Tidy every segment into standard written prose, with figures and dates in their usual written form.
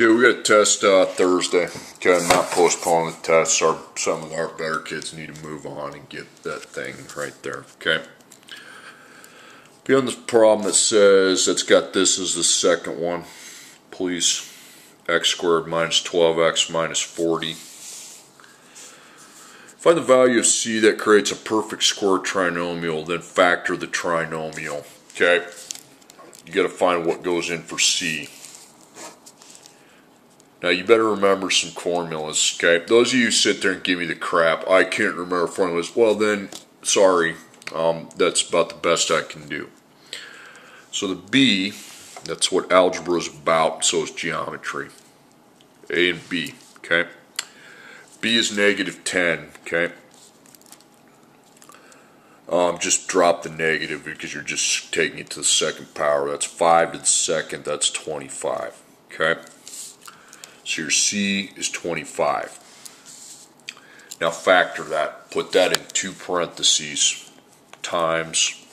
Okay, we got a test Thursday. Okay, I'm not postponing the test. Some of our better kids need to move on and get that thing right there. Okay. Be on this problem that says it's got this as the second one. Please, x squared minus 12x minus 40. Find the value of c that creates a perfect square trinomial, then factor the trinomial. Okay. You got to find what goes in for c. Now you better remember some formulas, okay? Those of you who sit there and give me the crap, I can't remember formulas, well then, sorry, that's about the best I can do. So the b, that's what algebra is about, so is geometry. A and b, okay? b is negative 10, okay? Just drop the negative because you're just taking it to the second power. That's 5 to the second, that's 25, okay? So your c is 25. Now factor that. Put that in two parentheses times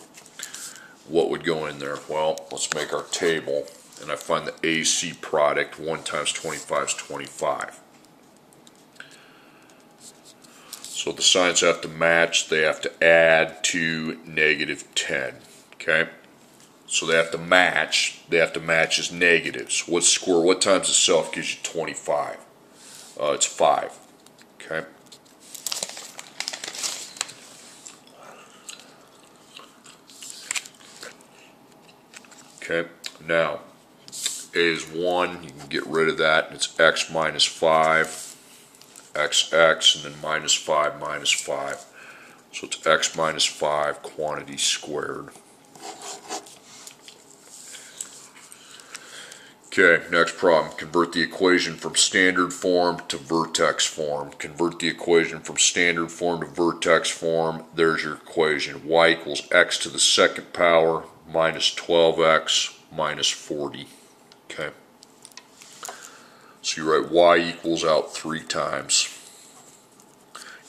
what would go in there. Well, let's make our table. And I find the AC product. 1 times 25 is 25. So the signs have to match. They have to add to negative 10. Okay? So they have to match. They have to match as negatives. What square? What times itself gives you 25? It's 5. Okay. Okay. Now, a is 1. You can get rid of that. It's x minus 5, x, and then minus 5 minus 5. So it's x minus 5 quantity squared. Okay, next problem. Convert the equation from standard form to vertex form. Convert the equation from standard form to vertex form. There's your equation. Y equals x to the second power minus 12x minus 40. Okay. So you write y equals out 3 times.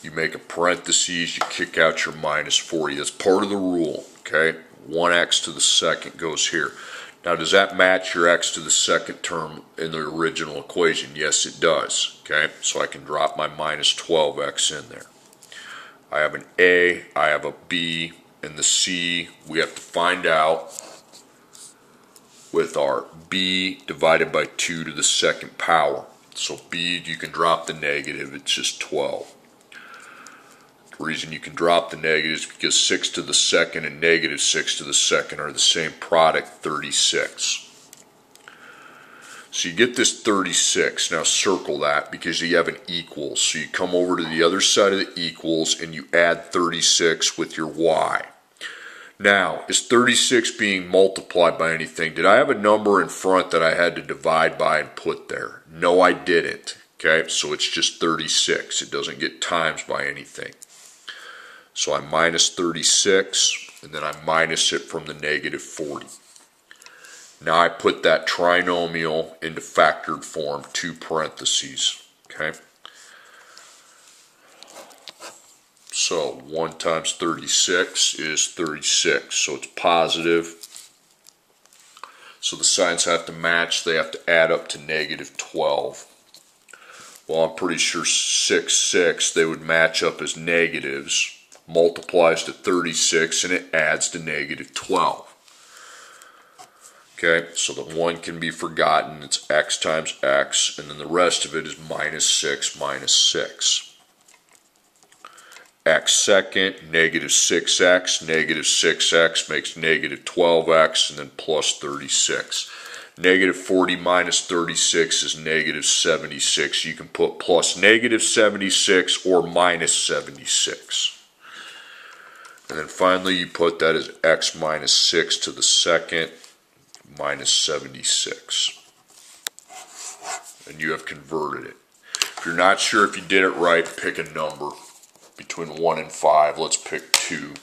You make a parentheses, you kick out your minus 40. That's part of the rule. Okay. 1x to the second goes here. Now, does that match your x to the second term in the original equation? Yes, it does. Okay, so I can drop my minus 12x in there. I have an a, I have a b, and the c we have to find out with our b divided by 2 to the second power. So b, you can drop the negative, it's just 12. The reason you can drop the negatives is because 6 to the second and negative 6 to the second are the same product, 36. So you get this 36. Now circle that because you have an equals. So you come over to the other side of the equals and you add 36 with your y. Now, is 36 being multiplied by anything? Did I have a number in front that I had to divide by and put there? No, I didn't. Okay, so it's just 36. It doesn't get times by anything. So I minus 36, and then I minus it from the negative 40. Now I put that trinomial into factored form, 2 parentheses. Okay. So 1 times 36 is 36, so it's positive. So the signs have to match. They have to add up to negative 12. Well, I'm pretty sure 6, 6, they would match up as negatives. Multiplies to 36 and it adds to negative 12. Okay, so the 1 can be forgotten. It's x times x, and then the rest of it is minus 6 minus 6. X second, negative 6x, negative 6x makes negative 12x, and then plus 36. Negative 40 minus 36 is negative 76. You can put plus negative 76 or minus 76. And then finally you put that as x minus 6 to the second minus 76. And you have converted it. If you're not sure if you did it right, pick a number between 1 and 5. Let's pick 2.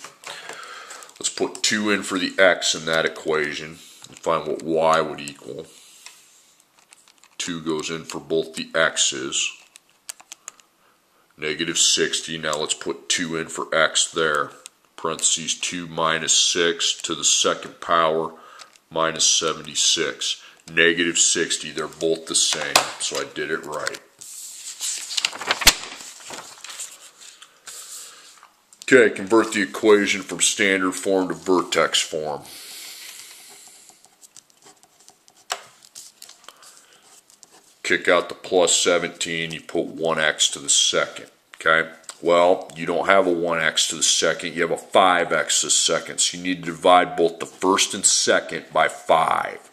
Let's put 2 in for the x in that equation and find what y would equal. 2 goes in for both the x's. Negative 60. Now let's put 2 in for x there. Parentheses 2 minus 6 to the second power minus 76. negative 60. They're both the same, so I did it right. Okay, convert the equation from standard form to vertex form. Kick out the plus 17, you put 1x to the second. Okay, well, you don't have a 1x to the second, you have a 5x to the second, so you need to divide both the first and second by 5.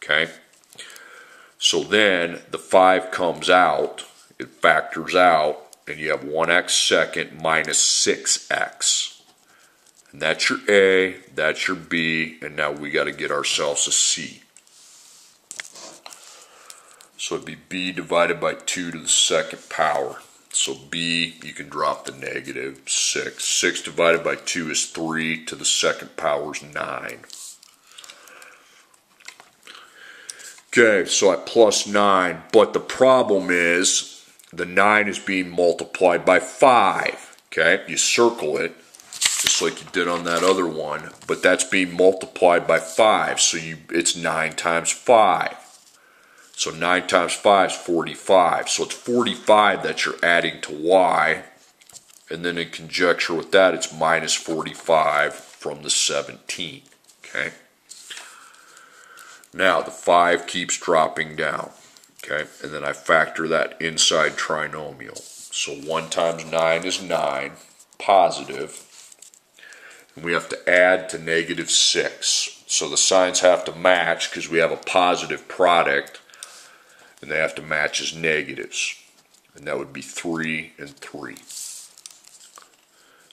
Okay, so then the 5 comes out, it factors out, and you have 1x second minus 6x. And that's your A, that's your B, and now we got to get ourselves a C. So it'd be B divided by 2 to the second power. So B, you can drop the negative, 6. 6 divided by 2 is 3 to the second power is 9. Okay, so I plus 9, but the problem is the 9 is being multiplied by 5. Okay, you circle it, just like you did on that other one, but that's being multiplied by 5, so it's 9 times 5. So 9 times 5 is 45. So it's 45 that you're adding to y. And then in conjecture with that, it's minus 45 from the 17. Okay. Now the 5 keeps dropping down. Okay. And then I factor that inside trinomial. So 1 times 9 is 9, positive. And we have to add to negative 6. So the signs have to match because we have a positive product. And they have to match as negatives. And that would be 3 and 3.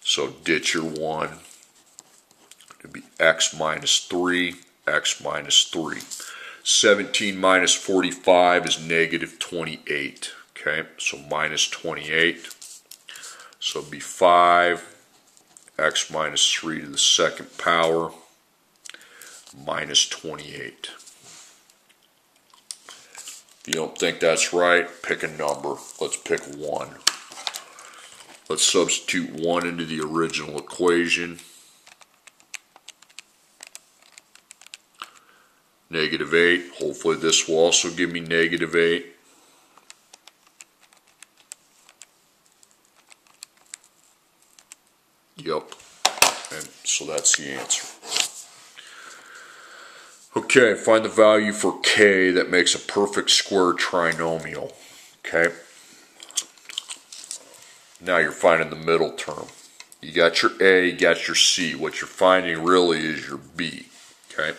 So ditch your 1. It would be x minus 3, x minus 3. 17 minus 45 is negative 28. Okay, so minus 28. So it would be 5, x minus 3 to the second power, minus 28. If you don't think that's right, pick a number. Let's pick 1. Let's substitute 1 into the original equation. Negative 8. Hopefully this will also give me negative 8. Yep. And so that's the answer. Okay, find the value for k that makes a perfect square trinomial. Okay. Now you're finding the middle term. You got your A, you got your C. What you're finding really is your B. Okay.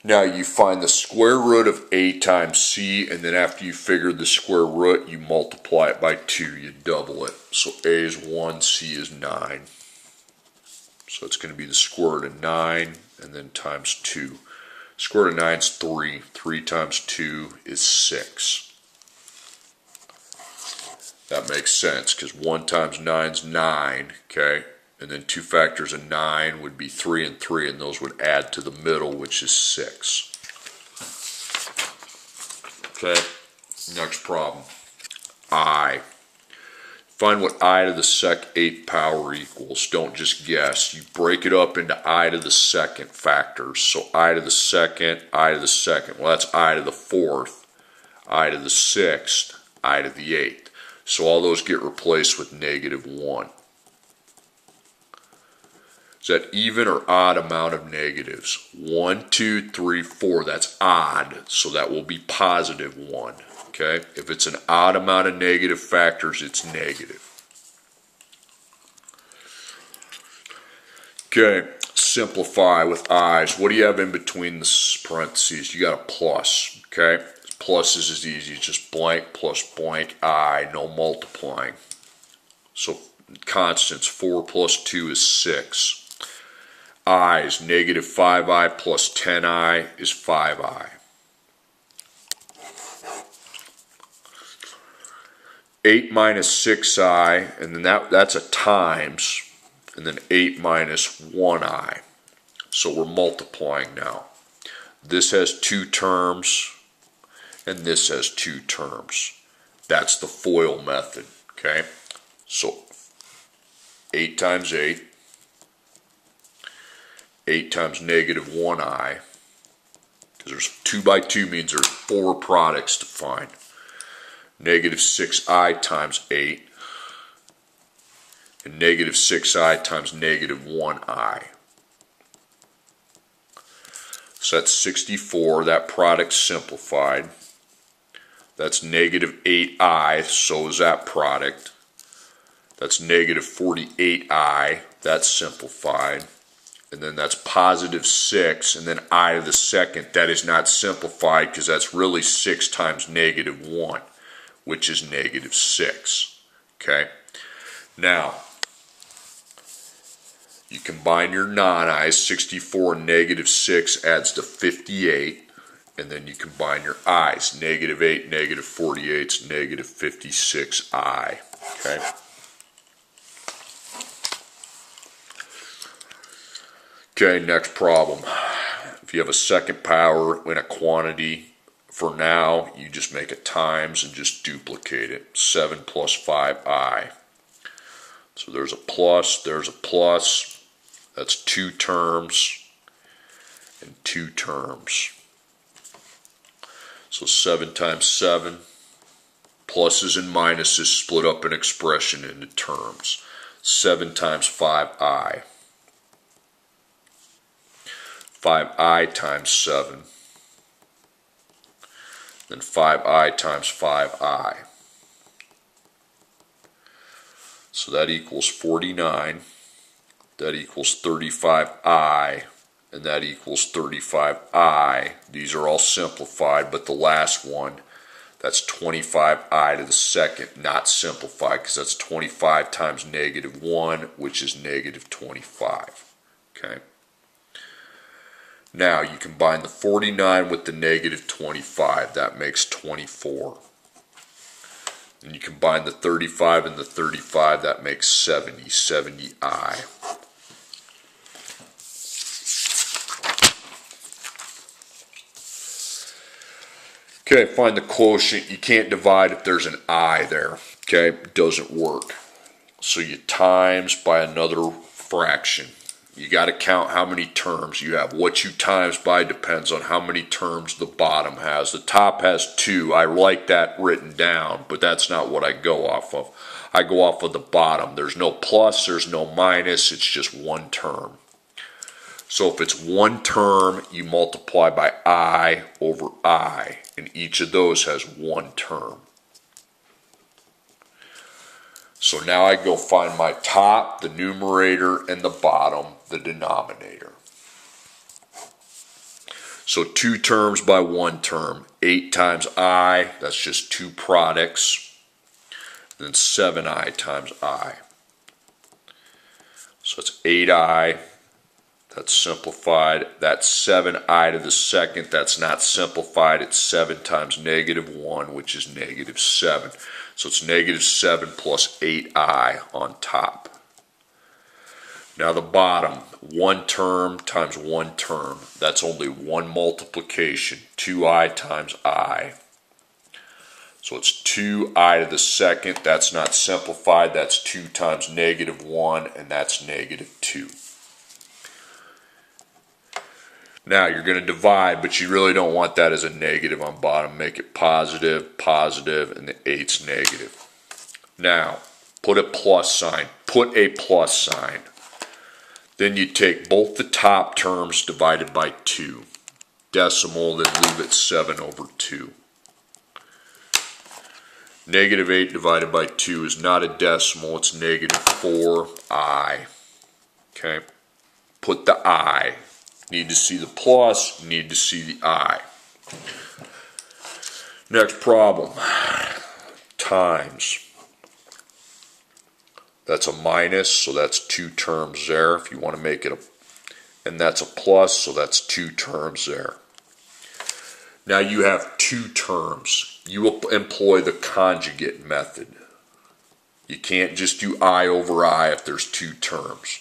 Now you find the square root of A times C, and then after you figure the square root, you multiply it by 2. You double it. So A is 1, C is 9. So it's going to be the square root of 9, and then times 2. Square root of 9 is 3. 3 times 2 is 6. That makes sense, because 1 times 9 is 9, okay? And then 2 factors of 9 would be 3 and 3, and those would add to the middle, which is 6. Okay, next problem. I. Find what I to the 8th power equals. Don't just guess. You break it up into I to the 2nd factors. So I to the 2nd, I to the 2nd. Well, that's I to the 4th, I to the 6th, I to the 8th. So all those get replaced with negative 1. Is that even or odd amount of negatives? 1, 2, 3, 4. That's odd, so that will be positive 1. Okay? If it's an odd amount of negative factors, it's negative. Okay, simplify with i's. What do you have in between the parentheses? You got a plus. Okay? Pluses is easy. Just blank plus blank I, no multiplying. So constants, 4 plus 2 is 6. I's, negative 5i plus 10i is 5i. 8 minus 6i, and then that's a times, and then 8 minus 1i. So we're multiplying now. This has 2 terms, and this has 2 terms. That's the FOIL method, okay? So 8 times 8, 8 times negative 1i, because there's 2 by 2 means there's 4 products to find. Negative 6i times 8 and negative 6i times negative 1i. So that's 64. That product's simplified. That's negative 8i, so is that product. That's negative 48i, that's simplified. And then that's positive 6, and then I to the second, that is not simplified because that's really 6 times negative 1, which is negative 6. Okay? Now, you combine your non-i's, 64 and negative 6 adds to 58, and then you combine your i's, negative 8, negative 48 is negative 56i. Okay? Okay, next problem. If you have a second power in a quantity, for now, you just make it times and just duplicate it. 7 plus 5i. So there's a plus, that's 2 terms and 2 terms. So 7 times 7, pluses and minuses split up an expression into terms. 7 times 5i. 5i times 7. Then 5i times 5i. So that equals 49. That equals 35i. And that equals 35i. These are all simplified, but the last one, that's 25i to the second, not simplified, because that's 25 times negative 1, which is negative 25. Okay? Now, you combine the 49 with the negative 25. That makes 24. And you combine the 35 and the 35. That makes 70. 70i. Okay, find the quotient. You can't divide if there's an I there. Okay, it doesn't work. So you times by another fraction. You got to count how many terms you have. What you times by depends on how many terms the bottom has. The top has 2. I like that written down, but that's not what I go off of. I go off of the bottom. There's no plus, there's no minus, it's just one term. So if it's one term, you multiply by I over I, and each of those has one term. So now I go find my top, the numerator, and the bottom, the denominator. So 2 terms by 1 term. 8 times I, that's just 2 products. And then 7i times I. So it's 8i. That's simplified. That's 7i to the second. That's not simplified. It's 7 times negative 1, which is negative 7. So it's negative 7 plus 8i on top. Now the bottom, 1 term times 1 term. That's only one multiplication. 2i times I. So it's 2i to the second. That's not simplified. That's 2 times negative 1, and that's negative 2. Now you're going to divide, but you really don't want that as a negative on bottom. Make it positive, positive, and the 8's negative. Now, put a plus sign. Put a plus sign. Then you take both the top terms divided by 2. Decimal, then leave it 7 over 2. Negative 8 divided by 2 is not a decimal. It's negative 4i. Okay? Put the I. Need to see the plus, need to see the I. Next problem. Times. That's a minus, so that's 2 terms there. If you want to make it a, and that's a plus, so that's 2 terms there. Now you have 2 terms. You will employ the conjugate method. You can't just do I over I if there's 2 terms.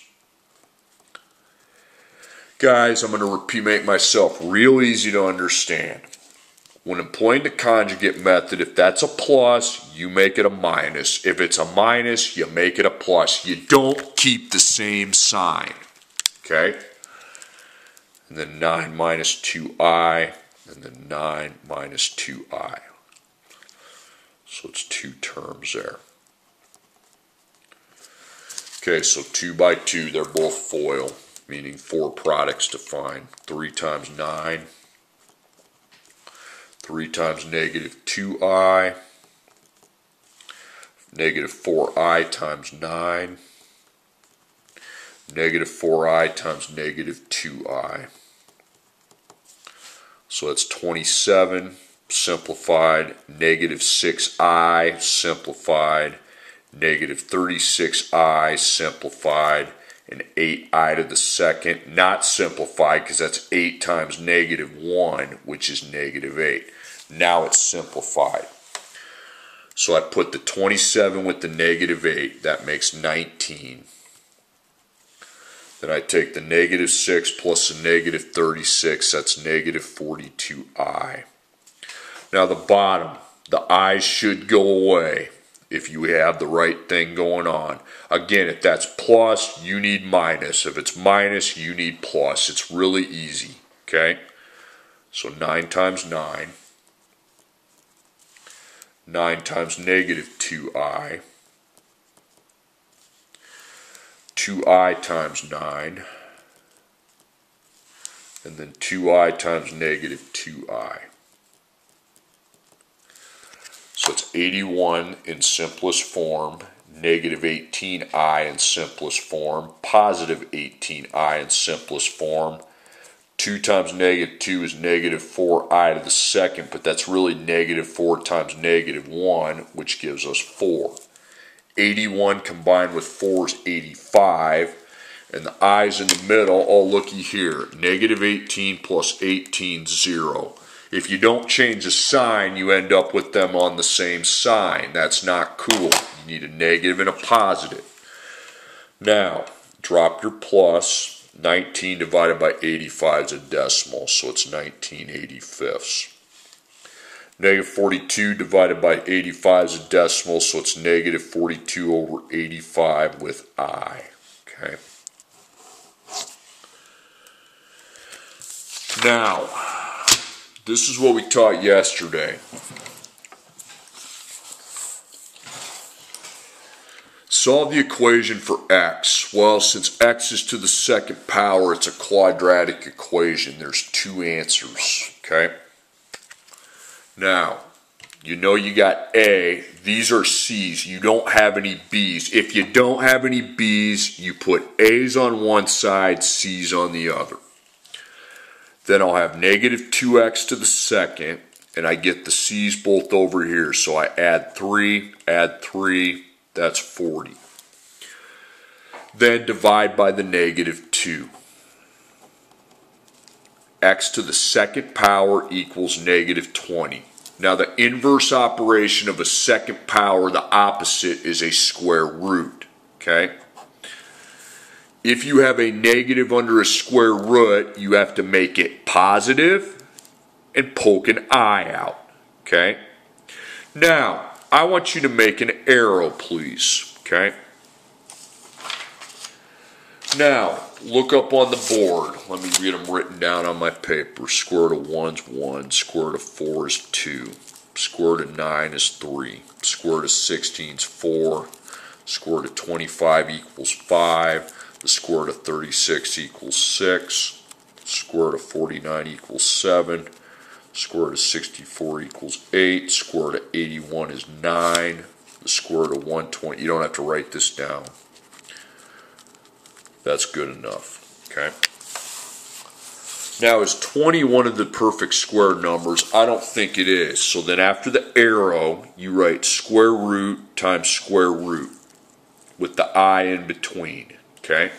Guys, I'm going to make myself real easy to understand. When employing the conjugate method, if that's a plus, you make it a minus. If it's a minus, you make it a plus. You don't keep the same sign. Okay? And then 9 minus 2i and then 9 minus 2i. So it's 2 terms there. Okay, so 2 by 2, they're both FOIL, meaning 4 products to find. 3 times 9, 3 times negative 2i, negative 4i times 9, negative 4i times negative 2i. So that's 27 simplified, negative 6i simplified, negative 36i simplified, and 8i to the second, not simplified because that's 8 times negative 1, which is negative 8. Now it's simplified. So I put the 27 with the negative 8, that makes 19. Then I take the negative 6 plus the negative 36, that's negative 42i. Now the bottom, the i's should go away if you have the right thing going on. Again, if that's plus, you need minus. If it's minus, you need plus. It's really easy, okay? So 9 times 9. 9 times negative 2i. 2i times 9. And then 2i times negative 2i. So it's 81 in simplest form, negative 18i in simplest form, positive 18i in simplest form. 2 times negative 2 is negative 4i to the second, but that's really negative 4 times negative 1, which gives us 4. 81 combined with 4 is 85, and the i's in the middle, oh looky here, negative 18 plus 18 is 0. If you don't change the sign, you end up with them on the same sign. That's not cool. You need a negative and a positive. Now, drop your plus. 19 divided by 85 is a decimal, so it's 19/85. Negative 42 divided by 85 is a decimal, so it's negative 42 over 85 with I. Okay. Now, this is what we taught yesterday. Solve the equation for x. Well, since x is to the second power, it's a quadratic equation. There's 2 answers, okay? Now, you know you got A. These are C's. You don't have any B's. If you don't have any B's, you put A's on one side, C's on the other. Then I'll have negative 2x to the second, and I get the C's both over here. So I add 3, that's 40. Then divide by the negative 2. X to the second power equals negative 20. Now the inverse operation of a second power, the opposite, is a square root. Okay? If you have a negative under a square root, you have to make it positive and poke an I out. Okay? Now, I want you to make an arrow, please. Okay? Now, look up on the board. Let me get them written down on my paper. Square root of 1 is 1. Square root of 4 is 2. Square root of 9 is 3. Square root of 16 is 4. Square root of 25 equals 5. The square root of 36 equals 6. Square root of 49 equals 7. Square root of 64 equals 8. Square root of 81 is 9. The square root of 120, you don't have to write this down. That's good enough, okay? Now, is 20 one of the perfect square numbers? I don't think it is. So then after the arrow, you write square root times square root with the I in between, okay?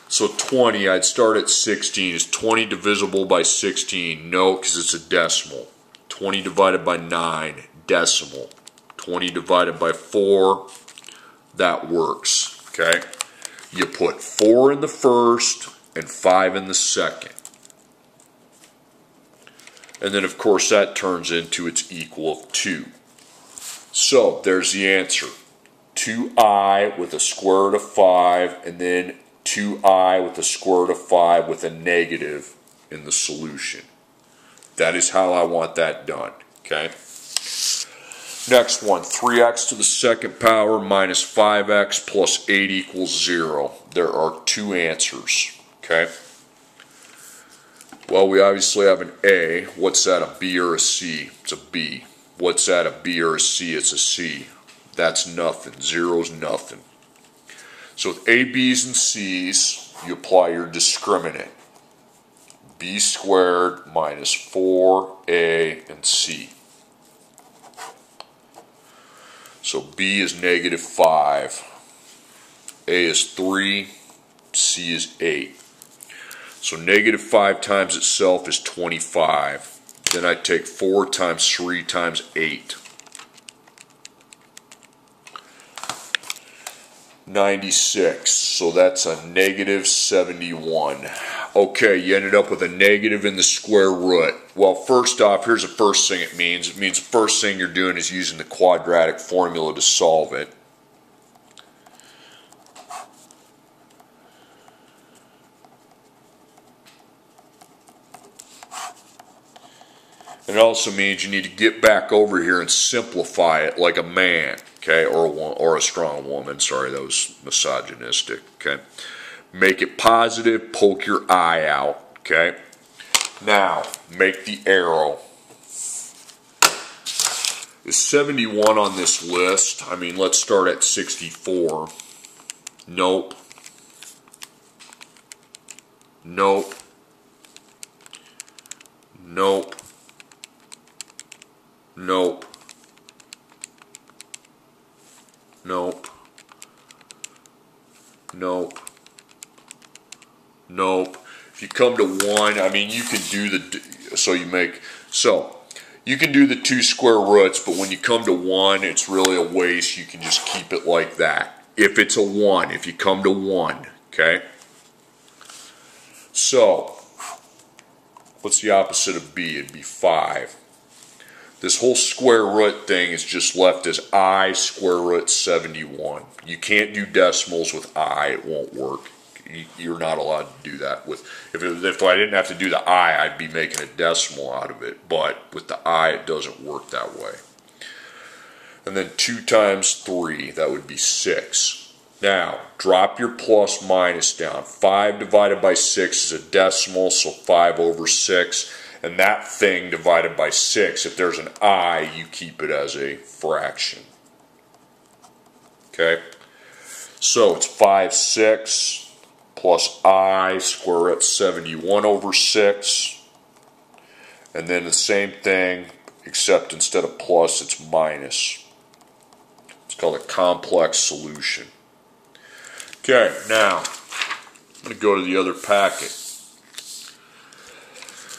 So 20, I'd start at 16. Is 20 divisible by 16? No, because it's a decimal. 20 divided by 9, decimal. 20 divided by 4, that works, okay? You put 4 in the first and 5 in the second. And then, of course, that turns into its equal of 2. So, there's the answer. 2i with a square root of 5, and then 2i with a square root of 5 with a negative in the solution. That is how I want that done. Okay. Next one, 3x to the second power minus 5x plus 8 equals 0. There are two answers. Okay. Well, we obviously have an A. What's that, a B or a C? It's a B. What's that, a B or a C? It's a C. That's nothing. 0 is nothing. So with A, B's, and C's, you apply your discriminant. B squared minus 4A and C. So B is negative 5. A is 3. C is 8. So negative 5 times itself is 25. Then I take 4 times 3 times 8. 96. So that's a negative 71. Okay, you ended up with a negative in the square root. Well, first off, here's the first thing it means. It means the first thing you're doing is using the quadratic formula to solve it. It also means you need to get back over here and simplify it like a man, okay, or a strong woman. Sorry, that was misogynistic, okay. Make it positive, poke your eye out, okay. Now, make the arrow. Is 71 on this list? I mean, let's start at 64. Nope. Nope. Nope. Nope. Nope. Nope. Nope. If you come to 1, I mean, you can do you can do the 2 square roots, but when you come to 1, it's really a waste. You can just keep it like that. If it's a 1, if you come to 1, okay? So, what's the opposite of B? It'd be 5. This whole square root thing is just left as I square root 71. You can't do decimals with I. It won't work. You're not allowed to do that. If I didn't have to do the I, I'd be making a decimal out of it. But with the I, it doesn't work that way. And then 2 times 3, that would be 6. Now, drop your plus minus down. 5 divided by 6 is a decimal, so 5 over 6. And that thing divided by 6, if there's an I, you keep it as a fraction. Okay? So it's 5, 6 plus I square root 71 over 6. And then the same thing, except instead of plus, it's minus. It's called a complex solution. Okay, now, I'm going to go to the other packet.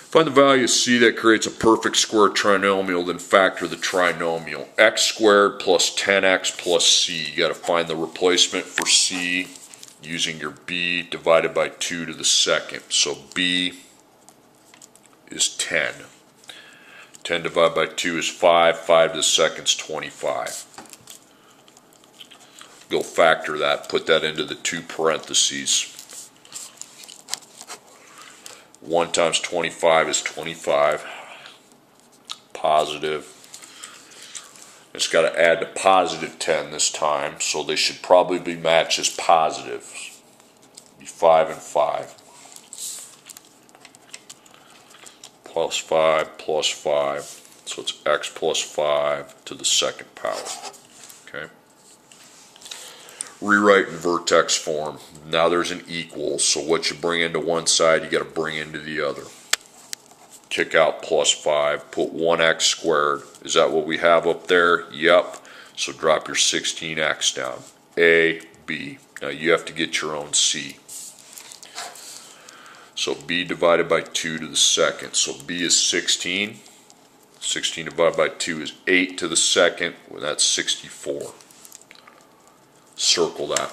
Find the value of C that creates a perfect square trinomial, then factor the trinomial. X squared plus 10x plus C. You got to find the replacement for C using your B divided by 2 to the second. So B is 10. 10 divided by 2 is 5. 5 to the second is 25. Go factor that. Put that into the 2 parentheses. 1 times 25 is 25. Positive. It's got to add to positive 10 this time, so they should probably be matched as positive. Be 5 and 5. Plus 5 plus 5. So it's x plus 5 to the second power. Okay. Rewrite in vertex form. Now there's an equal, so what you bring into one side, you got to bring into the other. Kick out plus 5, put 1x squared. Is that what we have up there? Yep. So drop your 16x down. A, B. Now you have to get your own C. So B divided by 2 to the second. So B is 16. 16 divided by 2 is 8 to the second. Well, that's 64. Circle that.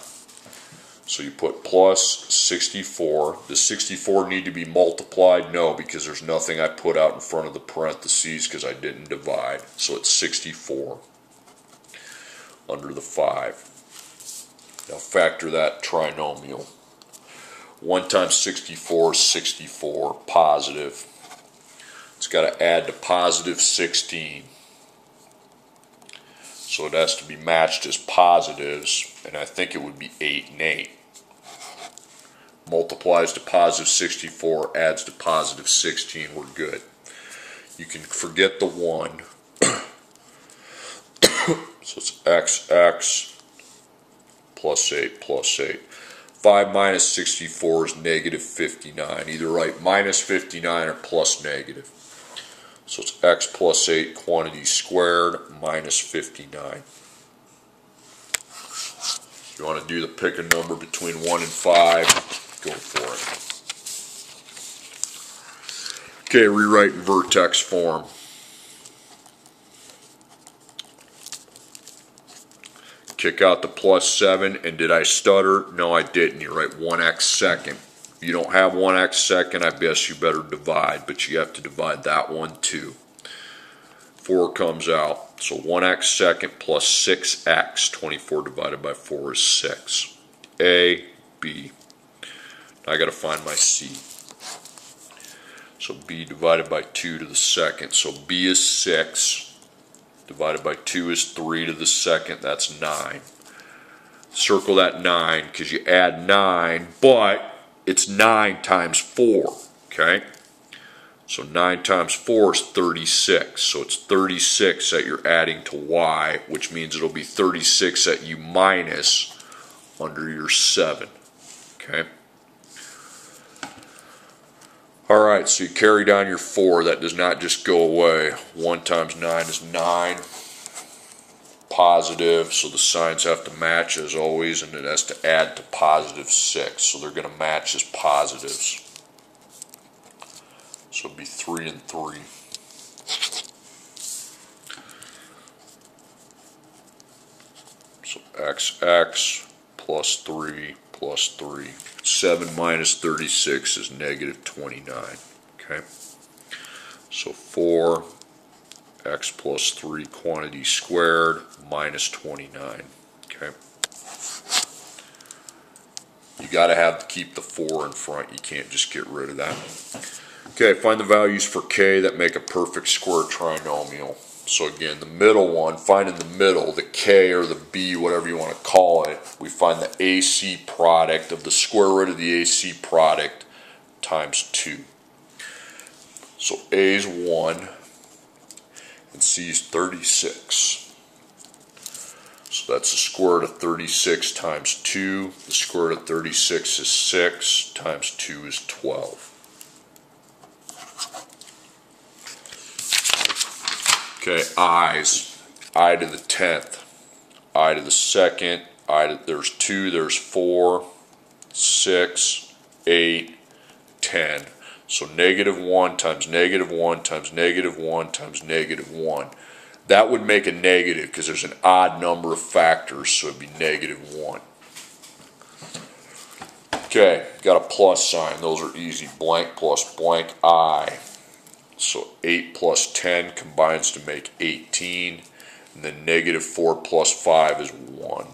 So you put plus 64. Does 64 need to be multiplied? No, because there's nothing I put out in front of the parentheses because I didn't divide. So it's 64 under the 5. Now factor that trinomial. 1 times 64 is 64, positive. it's got to add to positive 16. So it has to be matched as positives, and I think it would be 8 and 8. Multiplies to positive 64, adds to positive 16, we're good. You can forget the 1. So it's XX plus 8 plus 8. 5 minus 64 is negative 59. Either write minus 59 or plus negative. So it's x plus 8 quantity squared minus 59. If you want to do the pick a number between 1 and 5, go for it. Okay, rewrite in vertex form. Kick out the plus 7, and did I stutter? No, I didn't. You write 1x second. If you don't have 1x second, I guess you better divide, but you have to divide that one too. 4 comes out, so 1x second plus 6x. 24 divided by 4 is 6. A, B. Now I got to find my C. So B divided by 2 to the second. So B is 6. Divided by 2 is 3 to the second. That's 9. Circle that 9 because you add 9, but it's 9 times 4. Okay? So 9 times 4 is 36. So it's 36 that you're adding to y, which means it'll be 36 that you minus under your 7. Okay? Alright, so you carry down your 4. That does not just go away. 1 times 9 is 9. Positive, so the signs have to match as always, and it has to add to positive 6. So they're going to match as positives. So it'll be 3 and 3. So XX plus 3 plus 3. 7 minus 36 is negative 29. Okay? So 4 x plus 3 quantity squared minus 29. Okay? You got to have to keep the 4 in front. You can't just get rid of that. Okay, find the values for k that make a perfect square trinomial. So again, the middle one, find in the middle, the k or the b, whatever you want to call it, we find the AC product of the square root of the AC product times 2. So a is 1 and c is 36. So that's the square root of 36 times 2. The square root of 36 is 6 times 2 is 12. Okay, i's. I to the 10th, I to the second, there's 2, there's 4, 6, 8, 10. So negative 1 times negative 1 times negative 1 times negative 1. That would make a negative because there's an odd number of factors, so it'd be negative 1. Okay, got a plus sign. Those are easy. Blank plus blank I. So 8 plus 10 combines to make 18. And then negative 4 plus 5 is 1.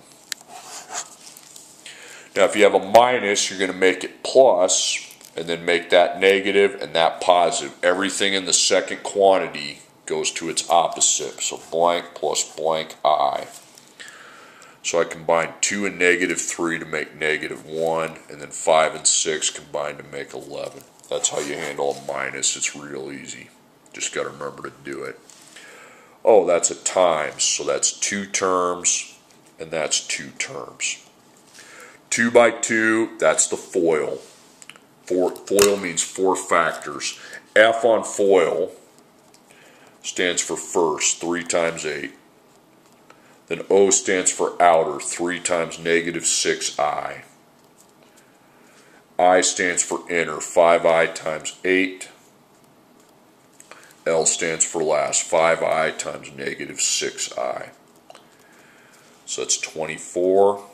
Now if you have a minus, you're going to make it plus, and then make that negative and that positive. Everything in the second quantity goes to its opposite. So blank plus blank I. So I combine 2 and negative 3 to make negative 1, and then 5 and 6 combine to make 11. That's how you handle a minus. It's real easy. Just got to remember to do it. Oh, that's a times. So that's 2 terms, and that's 2 terms. 2 by 2, that's the FOIL. FOIL means 4 factors. F on FOIL stands for first, 3 times 8. Then O stands for outer, 3 times negative 6i. I stands for inner, 5i times 8. L stands for last, 5i times negative 6i. So that's 24,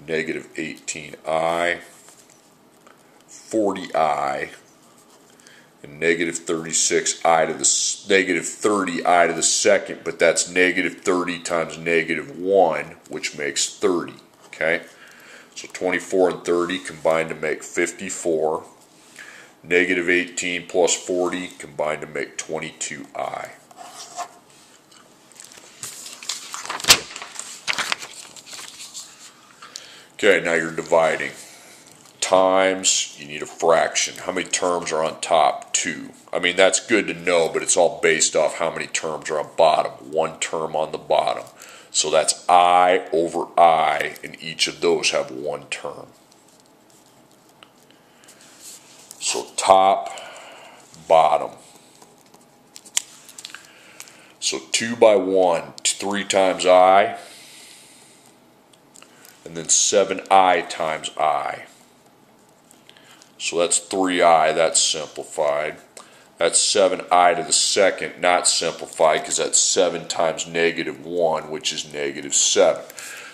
negative 18i, 40i, and negative 36i to the negative 30i to the second, but that's negative 30 times negative 1, which makes 30. Okay? So 24 and 30 combine to make 54. Negative 18 plus 40 combine to make 22i. Okay, now you're dividing. Times, you need a fraction. How many terms are on top? 2. I mean, that's good to know, but it's all based off how many terms are on bottom. 1 term on the bottom. So that's I over I, and each of those have 1 term. So top, bottom. So 2 by 1, 3 times I, and then 7i times I. So that's 3i, that's simplified. That's 7i to the second, not simplified, because that's 7 times negative 1, which is negative 7.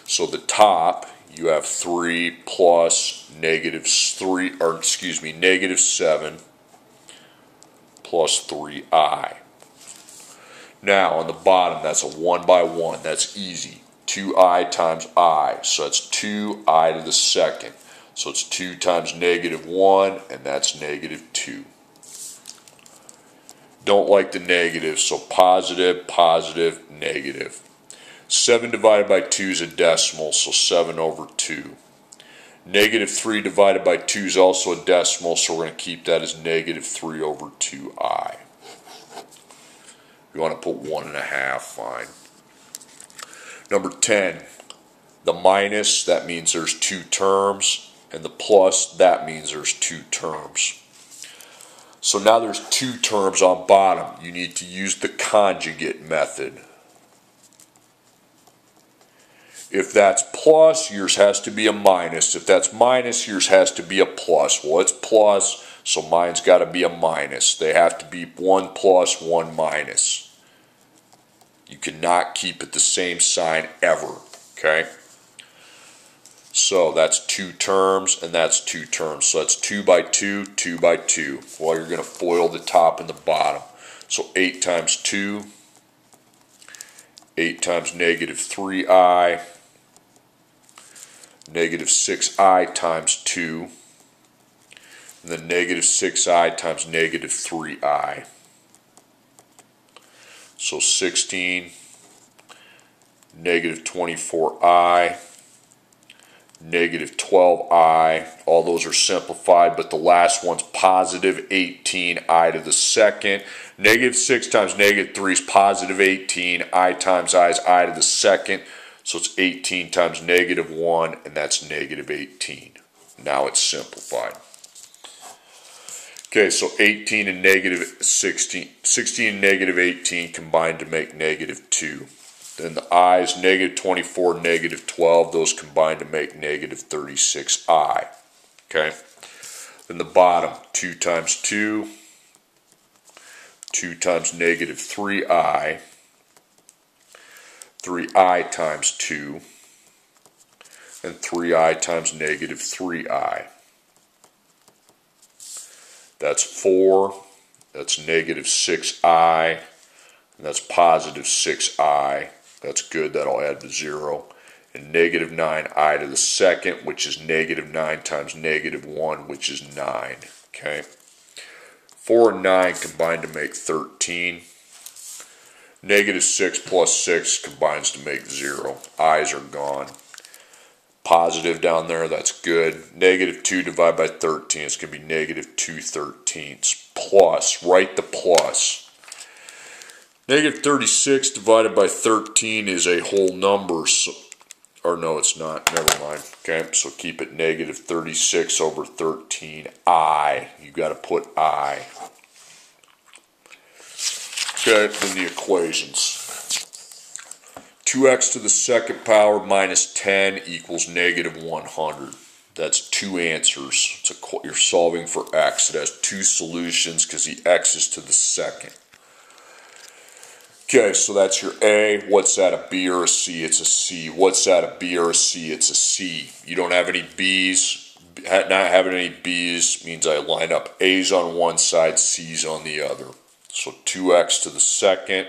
So the top, you have 3 plus negative 7 plus 3i. Now on the bottom, that's a 1 by 1. That's easy. 2i times I. So that's 2i to the second. So it's 2 times negative 1, and that's negative 2. Don't like the negative, so positive, positive, negative. 7 divided by 2 is a decimal, so 7 over 2. Negative 3 divided by 2 is also a decimal, so we're going to keep that as negative 3 over 2i. You want to put 1.5, fine. Number 10, the minus, that means there's 2 terms, and the plus, that means there's 2 terms. So now there's 2 terms on bottom. You need to use the conjugate method. If that's plus, yours has to be a minus. If that's minus, yours has to be a plus. Well, it's plus, so mine's got to be a minus. They have to be 1 plus, 1 minus. You cannot keep it the same sign ever, okay? So that's 2 terms, and that's 2 terms. So that's 2 by 2, 2 by 2. Well, you're going to FOIL the top and the bottom. So 8 times 2, 8 times negative 3i, negative 6i times 2, and then negative 6i times negative 3i. So 16, negative 24i, negative 12i, all those are simplified, but the last one's positive 18i to the second. Negative 6 times negative 3 is positive 18, I times I is I to the second, so it's 18 times negative 1, and that's negative 18. Now it's simplified. Okay, so 18 and negative 16, 16 and negative 18 combined to make negative 2. Then the i's, negative 24, negative 12, those combine to make negative 36i. Okay? Then the bottom, 2 times 2, 2 times negative 3i, 3i times 2, and 3i times negative 3i. That's 4, that's negative 6i, and that's positive 6i. That's good, that'll add to 0. And negative 9i to the second, which is negative 9 times negative 1, which is 9. Okay? 4 and 9 combine to make 13. Negative 6 plus 6 combines to make 0. I's are gone. Positive down there, that's good. Negative 2 divided by 13, it's going to be negative 2/13. Plus, write the plus. Negative 36 divided by 13 is a whole number, so, or no, it's not, never mind. Okay, so keep it negative 36 over 13, I. You've got to put I. Okay, then the equations. 2x to the second power minus 10 equals negative 100. That's 2 answers. You're solving for x. It has 2 solutions because the x is to the second. Okay, so that's your A. What's that, a B or a C? It's a C. What's that, a B or a C? It's a C. You don't have any B's. Not having any B's means I line up A's on one side, C's on the other. So 2x to the second.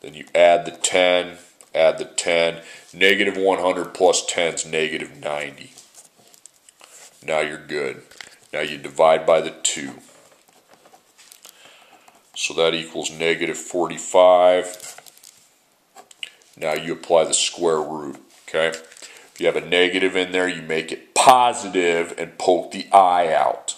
Then you add the 10, add the 10. Negative 100 plus 10 is negative 90. Now you're good. Now you divide by the 2. So that equals negative 45. Now you apply the square root, okay? If you have a negative in there, you make it positive and poke the I out.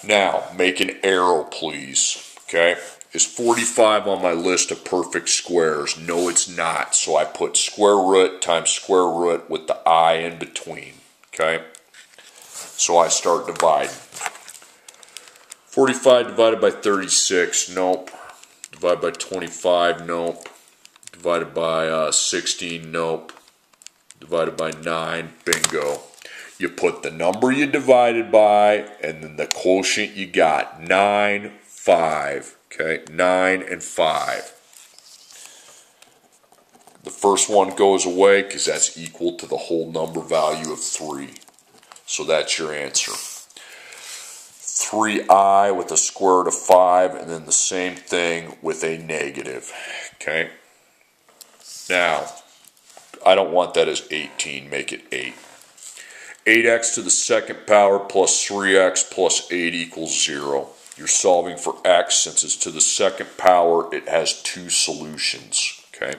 Now, make an arrow, please, okay? Is 45 on my list of perfect squares? No, it's not. So I put square root times square root with the I in between, okay? So I start dividing. 45 divided by 36, nope. Divided by 25, nope. Divided by 16, nope. Divided by 9, bingo. You put the number you divided by and then the quotient you got. 9, 5. Okay, 9 and 5. The first one goes away because that's equal to the whole number value of 3. So that's your answer. 3i with a square root of 5, and then the same thing with a negative. Okay. Now, I don't want that as 18. Make it 8. 8x to the second power plus 3x plus 8 equals 0. You're solving for x. Since it's to the second power, it has 2 solutions. Okay.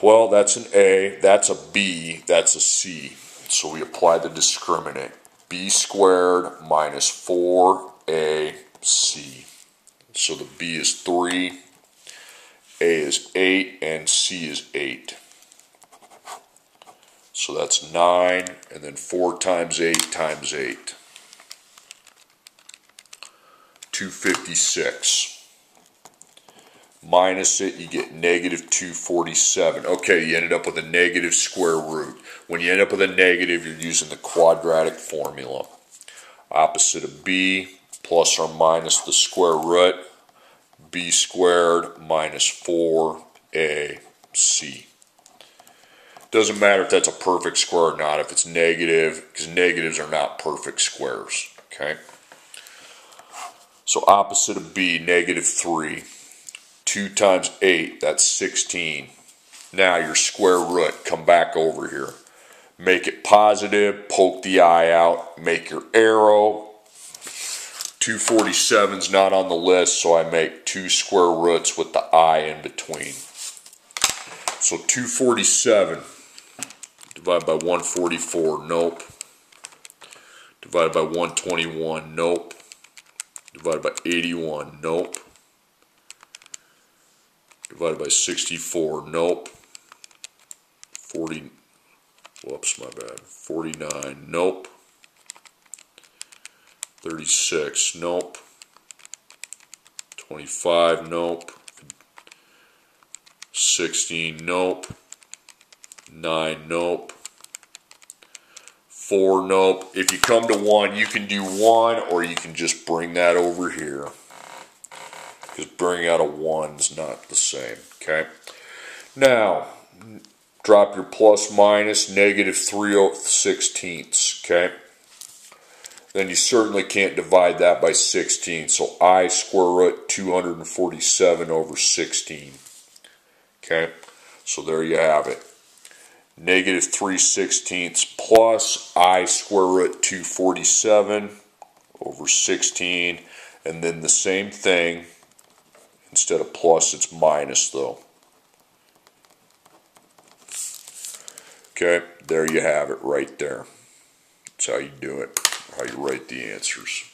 Well, that's an A, that's a B, that's a C. So we apply the discriminant. B squared minus 4AC. So the B is 3, A is 8, and C is 8. So that's 9, and then 4 times 8 times 8. 256. Minus it, you get negative 247. Okay, you ended up with a negative square root. When you end up with a negative, you're using the quadratic formula. Opposite of B, plus or minus the square root, B squared minus 4AC. Doesn't matter if that's a perfect square or not, if it's negative, because negatives are not perfect squares. Okay? So opposite of B, negative 3. 2 times 8, that's 16. Now your square root, come back over here. Make it positive, poke the I out, make your arrow. 247 is not on the list, so I make 2 square roots with the I in between. So 247 divided by 144, nope. Divided by 121, nope. Divided by 81, nope. Divided by 64, nope. 49, nope. 36, nope. 25, nope. 16, nope. 9, nope. 4, nope. If you come to 1, you can do 1, or you can just bring that over here. Because bringing out a 1 is not the same, okay? Now, drop your plus minus, negative 3/16, okay? Then you certainly can't divide that by 16, so I square root 247 over 16, okay? So there you have it. Negative 3/16 plus I square root 247 over 16, and then the same thing. Instead of plus, it's minus, though. Okay, there you have it right there. That's how you do it, how you write the answers.